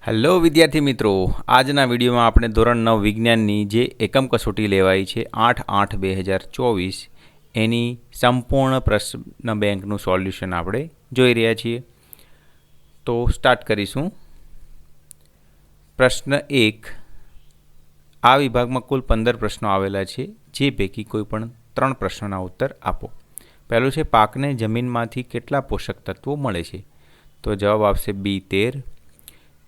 Hello વિદ્યાર્થી મિત્રો, આજના વિડીયોમાં આપણે ધોરણ 9 વિજ્ઞાનની જે એકમ કસોટી લેવાઈ છે 8/8/2024 એની સંપૂર્ણ પ્રશ્ન બેંકનું સોલ્યુશન આપણે જોઈ રહ્યા છીએ. તો સ્ટાર્ટ કરીશું. પ્રશ્ન 1. આ વિભાગમાં કુલ 15 પ્રશ્નો આવેલા છે, જે પૈકી કોઈ પણ 3 પ્રશ્નોના ઉત્તર આપો. પહેલું છે, પાકને જમીનમાંથી કેટલા પોષક તત્વો મળે છે? તો જવાબ આવશે બી 13.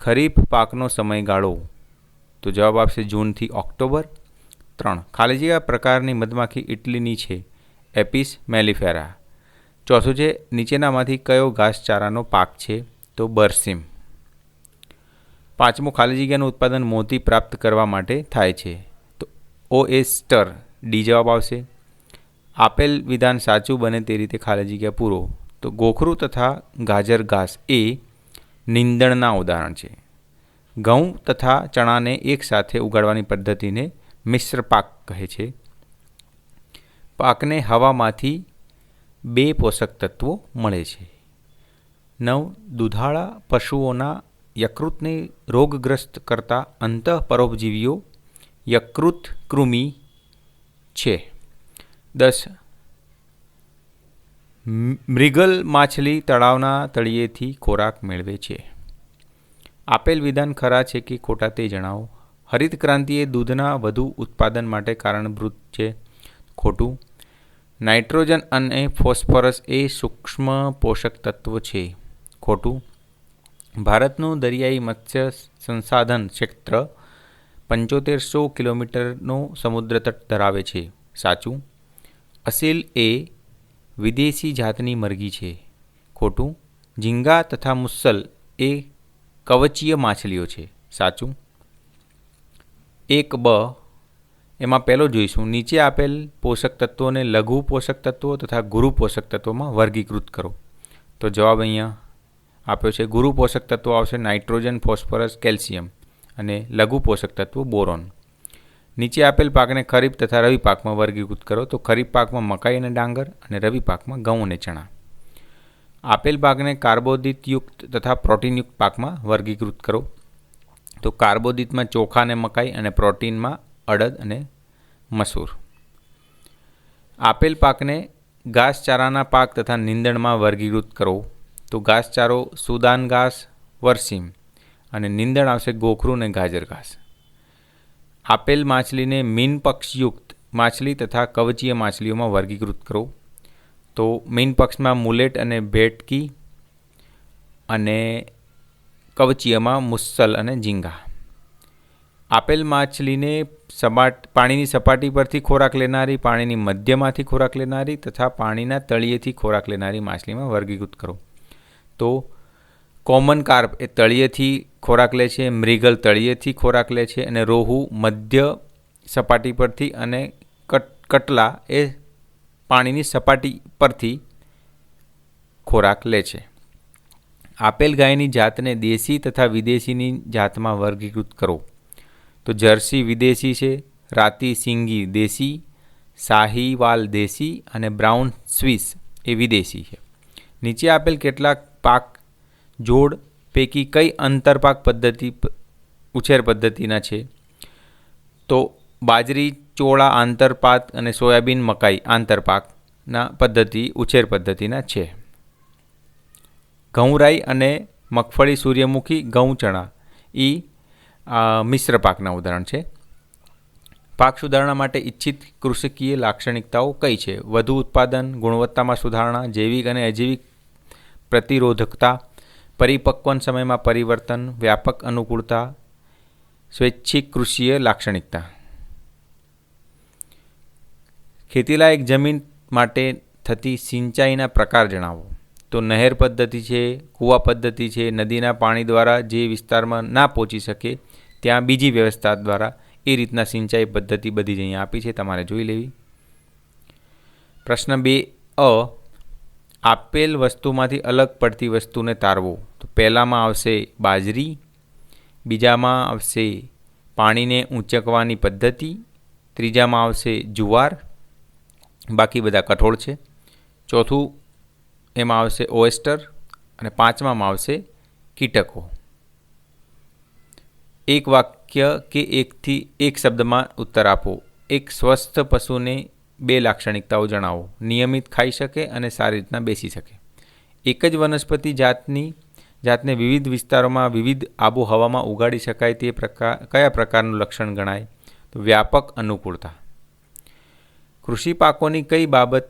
ખરીફ પાકનો સમયગાળો? તો જવાબ આવશે જૂનથી ઓક્ટોબર. 3. ખાલી જગ્યા પ્રકારની મધમાખી ઇટલીની છે? એપિસ મેલિફેરા. ચોથું છે, નીચેનામાંથી કયો ઘાસચારાનો પાક છે? તો બરસીમ. 5. ખાલી જગ્યાનું ઉત્પાદન મોતી પ્રાપ્ત કરવા માટે થાય છે? તો ઓએસ્ટર. ડી જવાબ આવશે. આપેલ વિધાન સાચું બને તે રીતે ખાલી જગ્યા પૂરો. તો ગોખરું તથા ગાજર ઘાસ એ નીંદણના ઉદાહરણ છે. ઘઉં તથા ચણાને એકસાથે ઉગાડવાની પદ્ધતિને મિશ્ર પાક કહે છે. પાકને હવામાંથી 2 પોષક તત્વો મળે છે. 9. દુધાળા પશુઓના યકૃતને રોગગ્રસ્ત કરતા અંતઃપરોપજીવીઓ યકૃત કૃમિ છે. 10. મૃગલ માછલી તળાવના તળિયેથી ખોરાક મેળવે છે. આપેલ વિધાન ખરા છે કે ખોટા તે જણાવો. હરિત ક્રાંતિ એ દૂધના વધુ ઉત્પાદન માટે કારણભૂત છે? ખોટું. નાઇટ્રોજન અને ફોસ્ફરસ એ સૂક્ષ્મ પોષક તત્વ છે? ખોટું. ભારતનું દરિયાઈ મત્સ્ય સંસાધન ક્ષેત્ર 7500 કિલોમીટરનો સમુદ્ર તટ ધરાવે છે? સાચું. અસીલ એ વિદેશી જાતની મરઘી છે? ખોટું. ઝીંગા તથા મુસલ એ કવચીય માછલીઓ છે? સાચું. 1બ એમાં પહેલો જોઈશું. નીચે આપેલ પોષક તત્વોને લઘુ પોષક તત્વો તથા ગુરુ પોષક તત્વોમાં વર્ગીકૃત કરો. તો જવાબ અહીંયા આપ્યો છે. ગુરુ પોષક તત્વો આવશે નાઇટ્રોજન, ફોસ્ફરસ, કેલ્શિયમ અને લઘુ પોષક તત્વો બોરોન. નીચે આપેલ પાકને ખરીફ તથા રવિ પાકમાં વર્ગીકૃત કરો. તો ખરીફ પાકમાં મકાઈ અને ડાંગર અને રવિ પાકમાં ઘઉં અને ચણા. આપેલ પાકને કાર્બોદિતયુક્ત તથા પ્રોટીનયુક્ત પાકમાં વર્ગીકૃત કરો. તો કાર્બોદિતમાં ચોખા અને મકાઈ અને પ્રોટીનમાં અડદ અને મસૂર. આપેલ પાકને ઘાસચારાના પાક તથા નીંદણમાં વર્ગીકૃત કરો. તો ઘાસચારો સુદાન ઘાસ, વરસીમ અને નીંદણ આવશે ગોખરું અને ગાજર ઘાસ. આપેલ માછલીને મીન પક્ષયુક્ત માછલી તથા કવચીય માછલીઓમાં વર્ગીકૃત કરો. તો મીન પક્ષમાં મુલેટ અને ભેટકી અને કવચીયમાં મુસલ અને ઝીંગા. આપેલ માછલીને પાણીની સપાટી પરથી ખોરાક લેનારી, પાણીની મધ્યમાંથી ખોરાક લેનારી તથા પાણીના તળિયેથી ખોરાક લેનારી માછલીમાં વર્ગીકૃત કરો. તો કોમન કાર્પ એ તળિયેથી ખોરાક લે છે, મૃગલ તળિયેથી ખોરાક લે છે અને રોહુ મધ્ય સપાટી પરથી અને કટલા એ પાણીની સપાટી પરથી ખોરાક લે છે. આપેલ ગાયની જાતને દેશી તથા વિદેશીની જાતમાં વર્ગીકૃત કરો. તો જર્સી વિદેશી છે, રાતી સિંગી દેશી, શાહીવાલ દેશી અને બ્રાઉન સ્વિસ એ વિદેશી છે. નીચે આપેલ કેટલાક પાક જોડ પૈકી કઈ આંતરપાક પદ્ધતિ ઉછેર પદ્ધતિના છે? તો બાજરી, ચોળા આંતરપાત અને સોયાબીન, મકાઈ આંતરપાકના પદ્ધતિ ઉછેર પદ્ધતિના છે. ઘઉં, રાઈ અને મગફળી, સૂર્યમુખી, ઘઉં, ચણા એ મિશ્ર પાકના ઉદાહરણ છે. પાક સુધારણા માટે ઇચ્છિત કૃષિકીય લાક્ષણિકતાઓ કઈ છે? વધુ ઉત્પાદન, ગુણવત્તામાં સુધારણા, જૈવિક અને અજૈવિક પ્રતિરોધકતા, પરિપક્વન સમયમાં પરિવર્તન, વ્યાપક અનુકૂળતા, સ્વૈચ્છિક કૃષિય લાક્ષણિકતા. ખેતીલાયક જમીન માટે થતી સિંચાઈના પ્રકાર જણાવો. તો નહેર પદ્ધતિ છે, કૂવા પદ્ધતિ છે, નદીના પાણી દ્વારા જે વિસ્તારમાં ના પહોંચી શકે ત્યાં બીજી વ્યવસ્થા દ્વારા એ રીતના સિંચાઈ પદ્ધતિ બધી જ અહીંયા આપી છે, તમારે જોઈ લેવી. પ્રશ્ન 2અ આપેલ વસ્તુમાંથી અલગ પડતી વસ્તુને તારવો. તો પહેલામાં આવશે બાજરી, બીજામાં આવશે પાણીને ઊંચકવાની પદ્ધતિ, ત્રીજામાં આવશે જુવાર, બાકી બધા કઠોળ છે. ચોથું એમાં આવશે ઓએસ્ટર અને પાંચમામાં આવશે કીટકો. એક વાક્ય કે એક શબ્દમાં ઉત્તર આપો. એક સ્વસ્થ પશુને 2 લાક્ષણિકતાઓ જણાવો. નિયમિત ખાઈ શકે અને સારી રીતના બેસી શકે. એક જ વનસ્પતિ જાતને વિવિધ વિસ્તારોમાં વિવિધ આબોહવામાં ઉગાડી શકાય તે કયા પ્રકારનું લક્ષણ ગણાય? તો વ્યાપક અનુકૂળતા. કૃષિ પાકોની કઈ બાબત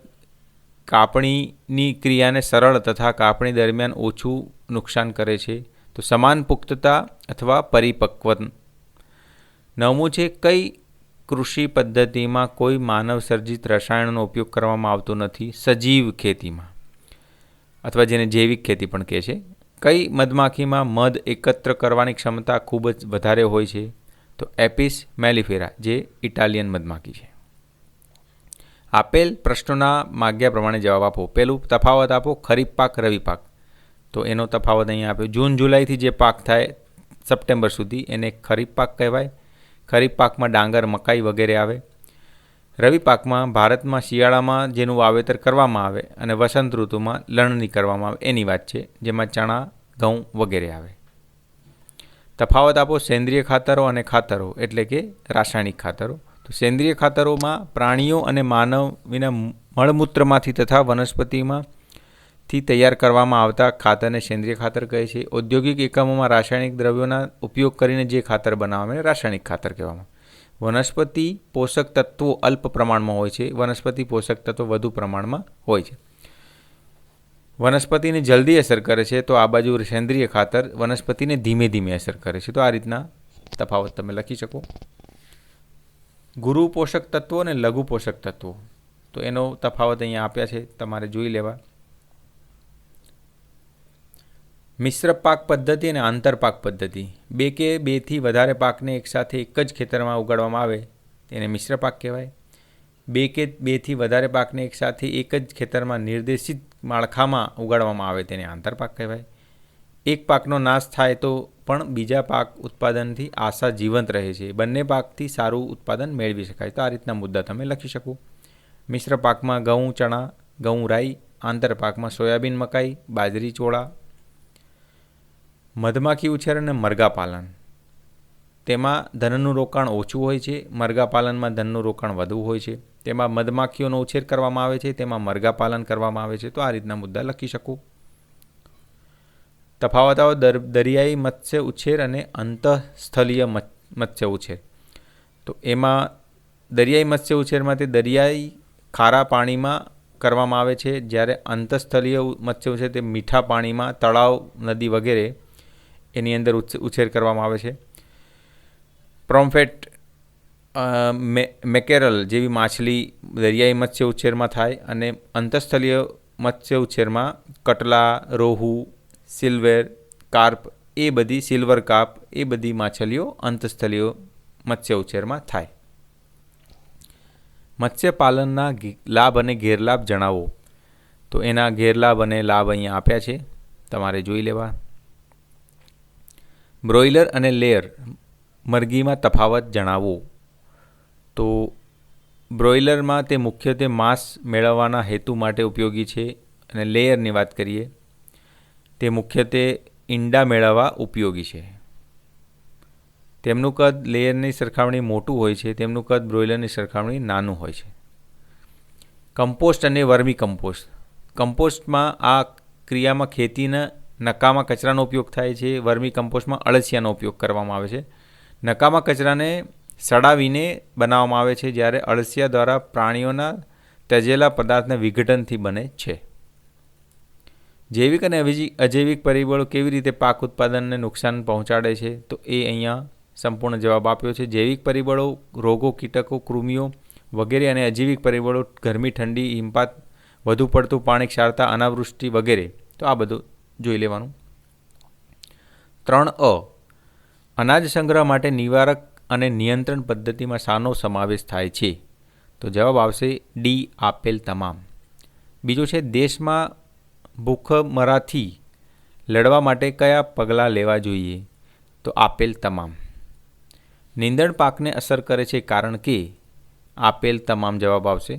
કાપણીની ક્રિયાને સરળ તથા કાપણી દરમિયાન ઓછું નુકસાન કરે છે? તો સમાન પુખ્તતા અથવા પરિપક્વન. 9મું છે, કઈ કૃષિ પદ્ધતિમાં કોઈ માનવ સર્જિત રસાયણોનો ઉપયોગ કરવામાં આવતો નથી? સજીવ ખેતીમાં, અથવા જેને જૈવિક ખેતી પણ કહે છે. કઈ મધમાખીમાં મધ એકત્ર કરવાની ક્ષમતા ખૂબ જ વધારે હોય છે? તો એપિસ મેલિફેરા, જે ઇટાલિયન મધમાખી છે. આપેલ પ્રશ્નોના માગ્યા પ્રમાણે જવાબ આપો. પહેલું તફાવત આપો ખરીફ પાક, રવિ પાક. તો એનો તફાવત અહીંયા આપ્યો. જૂન જુલાઈથી જે પાક થાય સપ્ટેમ્બર સુધી એને ખરીફ પાક કહેવાય. ખરીફ પાકમાં ડાંગર, મકાઈ વગેરે આવે. રવિ પાકમાં ભારતમાં શિયાળામાં જેનું વાવેતર કરવામાં આવે અને વસંત ઋતુમાં લણણી કરવામાં આવે એની વાત છે, જેમાં ચણા, ઘઉં વગેરે આવે. તફાવત આપો સેન્દ્રિય ખાતરો અને ખાતરો એટલે કે રાસાયણિક ખાતરો. તો સેન્દ્રિય ખાતરોમાં પ્રાણીઓ અને માનવીના મળમૂત્રમાંથી તથા વનસ્પતિમાંથી તૈયાર કરવામાં આવતા ખાતરને સેન્દ્રિય ખાતર કહે છે. ઔદ્યોગિક એકમોમાં રાસાયણિક દ્રવ્યોના ઉપયોગ કરીને જે ખાતર બનાવવામાં રાસાયણિક ખાતર કહેવામાં. વનસ્પતિ પોષક તત્વો અલ્પ પ્રમાણમાં હોય છે, વનસ્પતિ પોષક તત્વો વધુ પ્રમાણમાં હોય છે. વનસ્પતિને જલ્દી અસર કરે છે, તો આ બાજુ સેન્દ્રિય ખાતર વનસ્પતિને ધીમે ધીમે અસર કરે છે. તો આ રીતના તફાવત તમે લખી શકો. ગુરુ પોષક તત્વો અને લઘુ પોષક તત્વો, તો એનો તફાવત અહીંયા આપ્યા છે, તમારે જોઈ લેવા. મિશ્ર પાક પદ્ધતિ અને આંતરપાક પદ્ધતિ. 2 કે 2થી વધારે પાકને એકસાથે એક જ ખેતરમાં ઉગાડવામાં આવે તેને મિશ્ર પાક કહેવાય. 2 કે 2થી વધારે પાકને એકસાથે એક જ ખેતરમાં નિર્દેશિત માળખામાં ઉગાડવામાં આવે તેને આંતરપાક કહેવાય. એક પાકનો નાશ થાય તો પણ બીજા પાક ઉત્પાદનથી આશા જીવંત રહે છે. બંને પાકથી સારું ઉત્પાદન મેળવી શકાય. તો આ રીતના મુદ્દા તમે લખી શકો. મિશ્ર પાકમાં ઘઉં, ચણા, ઘઉં, રાઈ. આંતરપાકમાં સોયાબીન, મકાઈ, બાજરી, ચોળા. મધમાખી ઉછેર અને મરઘા પાલન. તેમાં ધનનું રોકાણ ઓછું હોય છે, મરઘા પાલનમાં ધનનું રોકાણ વધુ હોય છે. તેમાં મધમાખીઓનો ઉછેર કરવામાં આવે છે, તેમાં મરઘા પાલન કરવામાં આવે છે. તો આ રીતના મુદ્દા લખી શકો. તફાવતો દરિયાઈ મત્સ્ય ઉછેર અને અંતઃસ્થલીય મત્સ્ય ઉછેર. તો એમાં દરિયાઈ મત્સ્ય ઉછેરમાં તે દરિયાઈ ખારા પાણીમાં કરવામાં આવે છે, જ્યારે અંતઃસ્થલીય મત્સ્ય ઉછેર તે મીઠા પાણીમાં તળાવ, નદી વગેરે એની અંદર ઉછેર કરવામાં આવે છે. પ્રોમ્ફેટ, મેકેરલ જેવી માછલી દરિયાઈ મત્સ્ય ઉછેરમાં થાય અને અંતઃસ્થલીય મત્સ્ય ઉછેરમાં કટલા, રોહુ, સિલ્વર કાર્પ સિલ્વર કાર્પ એ બધી માછલીઓ અંતઃસ્થલીય મત્સ્ય ઉછેરમાં થાય. મત્સ્યપાલનના લાભ અને ગેરલાભ જણાવો. તો એના ગેરલાભ અને લાભ અહીંયા આપ્યા છે, તમારે જોઈ લેવા. બ્રોઇલર અને લેયર મરઘીમાં તફાવત જણાવો. તો બ્રોઇલરમાં તે મુખ્યત્વે માંસ મેળવવાના હેતુ માટે ઉપયોગી છે, અને લેયરની વાત કરીએ તે મુખ્યત્વે ઈંડા મેળવવા ઉપયોગી છે. તેમનું કદ લેયરની સરખામણી મોટું હોય છે, તેમનું કદ બ્રોઇલરની સરખામણી નાનું હોય છે. કમ્પોસ્ટ અને વર્મી કમ્પોસ્ટ. કમ્પોસ્ટમાં આ ક્રિયામાં ખેતીના નકામા કચરાનો ઉપયોગ થાય છે. વર્મી કમ્પોસ્ટમાં અળસિયાનો ઉપયોગ કરવામાં આવે છે. નકામા કચરાને સડાવીને બનાવવામાં આવે છે, જ્યારે અળસિયા દ્વારા પ્રાણીઓના ત્યજેલા પદાર્થના વિઘટનથી બને છે. જૈવિક અને અજૈવિક પરિબળો કેવી રીતે પાક ઉત્પાદનને નુકસાન પહોંચાડે છે? તો એ અહીંયા સંપૂર્ણ જવાબ આપ્યો છે. જૈવિક પરિબળો રોગો, કીટકો, કૃમિઓ વગેરે, અને અજૈવિક પરિબળો ગરમી, ઠંડી, હિમપાત, વધુ પડતું પાણી, ક્ષારતા, અનાવૃષ્ટિ વગેરે. તો આ બધું જોઈ લેવાનું. 3 અનાજ સંગ્રહ માટે નિવારક અને નિયંત્રણ પદ્ધતિમાં શાનો સમાવેશ થાય છે? તો જવાબ આવશે ડી, આપેલ તમામ. બીજું છે દેશમાં ભૂખમરાથી લડવા માટે કયા પગલાં લેવા જોઈએ? તો આપેલ તમામ. નીંદણ પાકને અસર કરે છે કારણ કે? આપેલ તમામ જવાબ આવશે.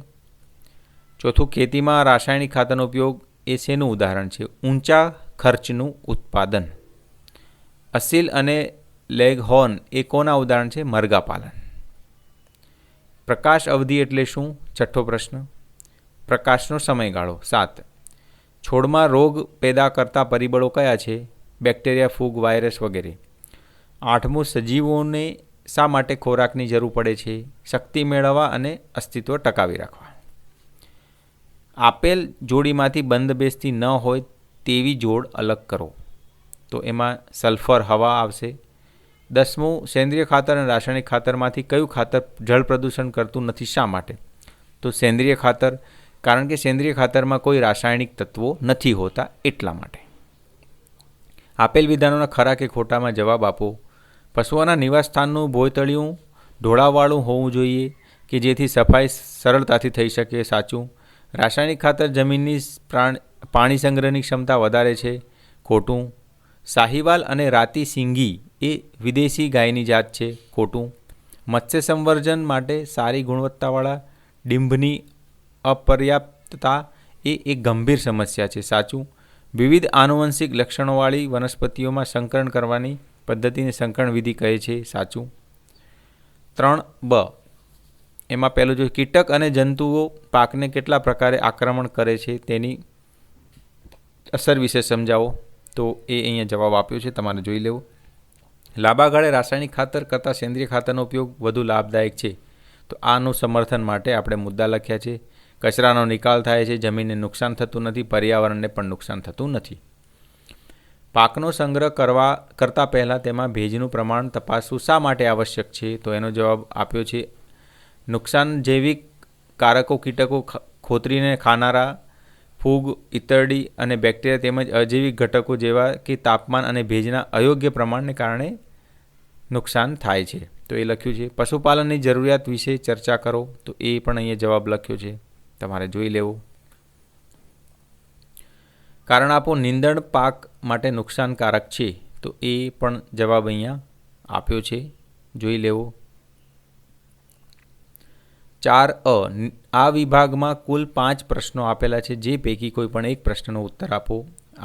ચોથું, ખેતીમાં રાસાયણિક ખાતરનો ઉપયોગ એ શેનું ઉદાહરણ છે? ઊંચા ખર્ચનું ઉત્પાદન. અસીલ અને લેગહોર્ન એ કોના ઉદાહરણ છે? મરઘા પાલન. પ્રકાશ અવધિ એટલે શું? છઠ્ઠો પ્રશ્ન. પ્રકાશનો સમયગાળો. 7. છોડમાં રોગ પેદા કરતા પરિબળો કયા છે? બેક્ટેરિયા, ફૂગ, વાયરસ વગેરે. 8મું, સજીવોને શા માટે ખોરાકની જરૂર પડે છે? શક્તિ મેળવવા અને અસ્તિત્વ ટકાવી રાખવા. આપેલ જોડીમાંથી બંધબેસતી ન હોય તેવી જોડ અલગ કરો. તો એમાં સલ્ફર, હવા આવશે. 10મું, સેન્દ્રિય ખાતર અને રાસાયણિક ખાતરમાંથી કયું ખાતર જળ પ્રદૂષણ કરતું નથી? શા માટે? તો સેન્દ્રિય ખાતર, કારણ કે સેન્દ્રિય ખાતરમાં કોઈ રાસાયણિક તત્વો નથી હોતા એટલા માટે. આપેલ વિધાનોના ખરા કે ખોટામાં જવાબ આપો. પશુઓના નિવાસસ્થાનનું ભોયતળિયું ઢોળાવવાળું હોવું જોઈએ કે જેથી સફાઈ સરળતાથી થઈ શકે. સાચું. રાસાયણિક ખાતર જમીનની પાણી સંગ્રહની ક્ષમતા વધારે છે. ખોટું. સાહીવાલ અને રાતી સિંગી એ વિદેશી ગાયની જાત છે. ખોટું. મત્સ્ય સંવર્ધન માટે સારી ગુણવત્તાવાળા ડીંભની અપર્યાપ્તતા એ એક ગંભીર સમસ્યા છે. સાચું. વિવિધ આનુવંશિક લક્ષણોવાળી વનસ્પતિઓમાં સંકરણ કરવાની પદ્ધતિને સંકરણ વિધિ કહે છે. સાચું. 3બ, એમાં પહેલું જો કીટક અને જંતુઓ પાકને કેટલા પ્રકારે આક્રમણ કરે છે તેની અસર વિશે સમજાવો. તો એ અહીંયા જવાબ આપ્યો છે, તમારે જોઈ લેવું. લાંબા ગાળે રાસાયણિક ખાતર કરતાં સેન્દ્રિય ખાતરનો ઉપયોગ વધુ લાભદાયક છે. તો આનું સમર્થન માટે આપણે મુદ્દા લખ્યા છે. કચરાનો નિકાલ થાય છે, જમીનને નુકસાન થતું નથી, પર્યાવરણને પણ નુકસાન થતું નથી. પાકનો સંગ્રહ કરતાં પહેલાં તેમાં ભેજનું પ્રમાણ તપાસવું શા માટે આવશ્યક છે? તો એનો જવાબ આપ્યો છે. નુકસાન જૈવિક કારકો, કીટકો, ખોતરીને ખાનારા, ફૂગ, ઈતરડી અને બેક્ટેરિયા તેમજ અજૈવિક ઘટકો જેવા કે તાપમાન અને ભેજના અયોગ્ય પ્રમાણને કારણે નુકસાન થાય છે. તો એ લખ્યું છે. પશુપાલનની જરૂરિયાત વિશે ચર્ચા કરો. તો એ પણ અહીંયા જવાબ લખ્યો છે, તમારે જોઈ લેવું. કારણ આપો, નીંદણ પાક માટે નુકસાનકારક છે. તો એ પણ જવાબ અહીંયા આપ્યો છે, જોઈ લેવો. 4અ, આ વિભાગમાં કુલ 5 પ્રશ્નો આપેલા છે, જે પૈકી કોઈ પણ એક પ્રશ્નનો ઉત્તર આપો.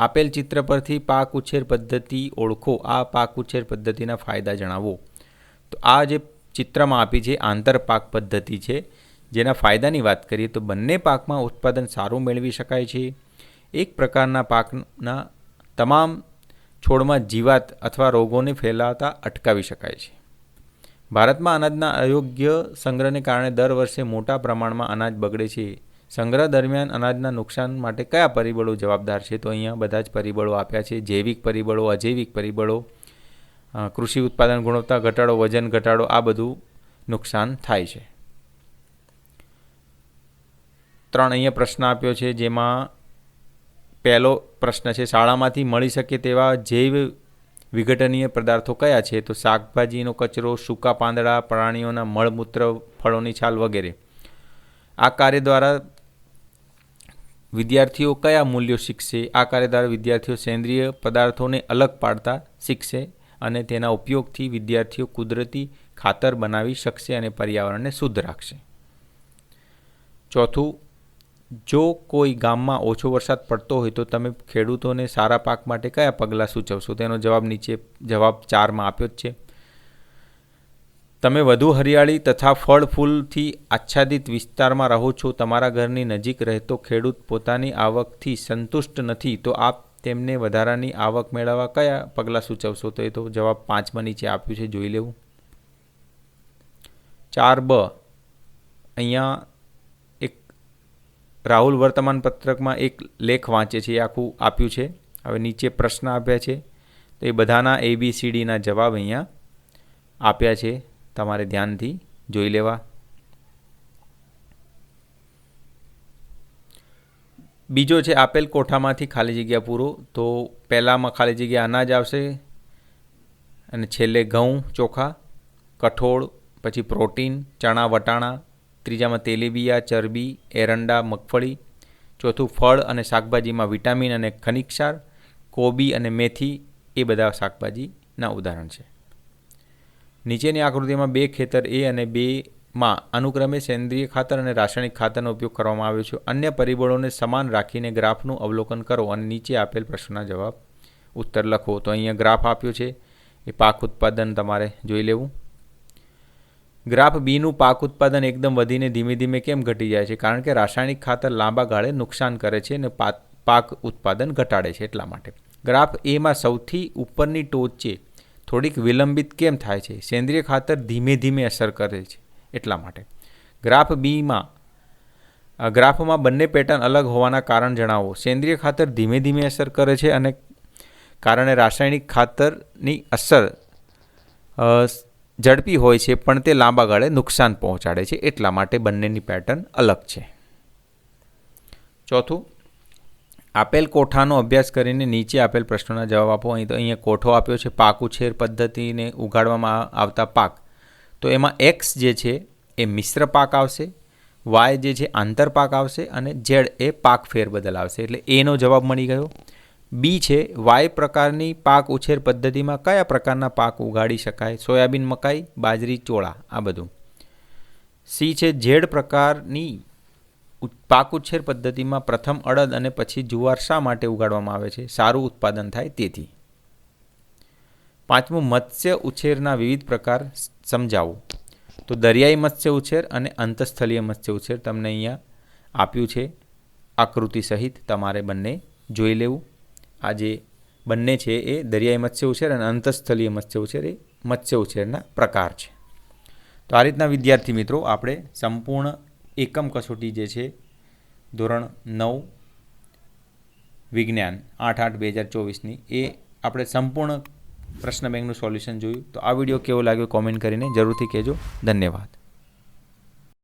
આપેલ ચિત્ર પરથી પાક ઉછેર પદ્ધતિ ઓળખો. આ પાક ઉછેર પદ્ધતિના ફાયદા જણાવો. તો આ જે ચિત્રમાં આપી છે આંતરપાક પદ્ધતિ છે, જેના ફાયદાની વાત કરીએ તો બંને પાકમાં ઉત્પાદન સારું મેળવી શકાય છે. એક પ્રકારના પાકના તમામ છોડમાં જીવાત અથવા રોગોને ફેલાતા અટકાવી શકાય છે. ભારતમાં અનાજના અયોગ્ય સંગ્રહને કારણે દર વર્ષે મોટા પ્રમાણમાં અનાજ બગડે છે. સંગ્રહ દરમિયાન અનાજના નુકસાન માટે કયા પરિબળો જવાબદાર છે? તો અહીંયા બધા જ પરિબળો આપ્યા છે. જૈવિક પરિબળો, અજૈવિક પરિબળો, કૃષિ ઉત્પાદન ગુણવત્તા ઘટાડો, વજન ઘટાડો, આ બધું નુકસાન થાય છે. 3 અહીંયા પ્રશ્ન આપ્યો છે, જેમાં પહેલો પ્રશ્ન છે, શાળામાંથી મળી શકે તેવા જૈવ વિઘટનીય પદાર્થો કયા છે? તો શાકભાજીનો કચરો, સૂકા પાંદડા, પ્રાણીઓના મળમૂત્ર, ફળોની છાલ વગેરે. આ કાર્ય દ્વારા વિદ્યાર્થીઓ કયા મૂલ્યો શીખશે? આ કાર્ય દ્વારા વિદ્યાર્થીઓ સેન્દ્રિય પદાર્થોને અલગ પાડતા શીખશે અને તેના ઉપયોગથી વિદ્યાર્થીઓ કુદરતી ખાતર બનાવી શકશે અને પર્યાવરણને શુદ્ધ રાખશે. 4, જો કોઈ ગામમાં ઓછો વરસાદ પડતો હોય તો તમે ખેડૂતોને સારા પાક માટે કયા પગલાં સૂચવશો? તેનો જવાબ નીચે જવાબ 4માં આપ્યો જ છે. તમે વધુ હરિયાળી તથા ફળ ફૂલથી આચ્છાદિત વિસ્તારમાં રહો છો, તમારા ઘરની નજીક રહેતો ખેડૂત પોતાની આવકથી સંતુષ્ટ નથી, તો આપ તેમને વધારાની આવક મેળવવા કયા પગલાં સૂચવશો? તો એ તો જવાબ 5માં નીચે આપ્યું છે, જોઈ લેવું. 4બ, અહીંયા એક રાહુલ વર્તમાન પત્રકમાં એક લેખ વાંચે છે, એ આખું આપ્યું છે. હવે નીચે પ્રશ્ન આપ્યા છે, તો એ બધાના ABCDના જવાબ અહીંયા આપ્યા છે, તમારે ધ્યાનથી જોઈ લેવા. બીજો છે, આપેલ કોઠામાંથી ખાલી જગ્યા પૂરો. તો પહેલામાં ખાલી જગ્યા અનાજ આવશે અને છેલ્લે ઘઉં, ચોખા, કઠોળ, પછી પ્રોટીન, ચણા, વટાણા, ત્રીજામાં તેલીબિયા, ચરબી, એરંડા, મગફળી, ચોથું ફળ અને શાકભાજીમાં વિટામિન અને ખનિજ ક્ષાર, કોબી અને મેથી, એ બધા શાકભાજીના ઉદાહરણ છે. નીચેની આકૃતિમાં 2 ખેતર A અને Bમાં અનુક્રમે સેન્દ્રિય ખાતર અને રાસાયણિક ખાતરનો ઉપયોગ કરવામાં આવ્યો છે. અન્ય પરિબળોને સમાન રાખીને ગ્રાફનું અવલોકન કરો અને નીચે આપેલ પ્રશ્નના જવાબ ઉત્તર લખો. તો અહીંયા ગ્રાફ આપ્યો છે. એ પાક ઉત્પાદન તમારે જોઈ લેવું. ગ્રાફ બીનું પાક ઉત્પાદન એકદમ વધીને ધીમે ધીમે કેમ ઘટી જાય છે? કારણ કે રાસાયણિક ખાતર લાંબા ગાળે નુકસાન કરે છે અને પાક ઉત્પાદન ઘટાડે છે એટલા માટે. ગ્રાફ એમાં સૌથી ઉપરની ટોચે થોડીક વિલંબિત કેમ થાય છે? સેન્દ્રિય ખાતર ધીમે ધીમે અસર કરે છે એટલા માટે. ગ્રાફ બીમાં ગ્રાફમાં બંને પેટર્ન અલગ હોવાના કારણ જણાવો. સેન્દ્રિય ખાતર ધીમે ધીમે અસર કરે છે અને કારણે રાસાયણિક ખાતરની અસર ઝડપી હોય છે પણ તે લાંબા ગાળે નુકસાન પહોંચાડે છે એટલા માટે બંનેની પેટર્ન અલગ છે. ચોથું, આપેલ કોઠાનો અભ્યાસ કરીને નીચે આપેલ પ્રશ્નોના જવાબ આપો. અહીંયા કોઠો આપ્યો છે પાક ઉછેર પદ્ધતિને ઉગાડવામાં આવતા પાક. તો એમાં એક્સ જે છે એ મિશ્ર પાક આવશે, વાય જે છે આંતર પાક આવશે અને ઝેડ એ પાક ફેરબદલ આવશે. એટલે એનો જવાબ મળી ગયો. બી છે વાય પ્રકારની પાક ઉછેર પદ્ધતિમાં કયા પ્રકારના પાક ઉગાડી શકાય? સોયાબીન, મકાઈ, બાજરી, ચોળા, આ બધું. સી છે ઝેડ પ્રકારની પાક ઉછેર પદ્ધતિમાં પ્રથમ અડદ અને પછી જુવાર શા માટે ઉગાડવામાં આવે છે? સારું ઉત્પાદન થાય તેથી. પાંચમું, મત્સ્ય ઉછેરના વિવિધ પ્રકાર સમજાવો. તો દરિયાઈ મત્સ્ય ઉછેર અને અંતઃસ્થલીય મત્સ્ય ઉછેર તમને અહીંયા આપ્યું છે આકૃતિ સહિત, તમારે બંને જોઈ લેવું. આ જે બંને છે એ દરિયાઈ મત્સ્ય ઉછેર અને અંતઃસ્થલીય મત્સ્ય ઉછેર એ મત્સ્ય ઉછેરના પ્રકાર છે. તો આ રીતના વિદ્યાર્થી મિત્રો આપણે સંપૂર્ણ એકમ કસોટી જે છે ધોરણ 9 વિજ્ઞાન 8/8/2024ની એ આપણે સંપૂર્ણ પ્રશ્ન બેંકનું સોલ્યુશન જોયું. તો આ વિડીયો કેવો લાગ્યો કોમેન્ટ કરીને જરૂરથી કહેજો. ધન્યવાદ.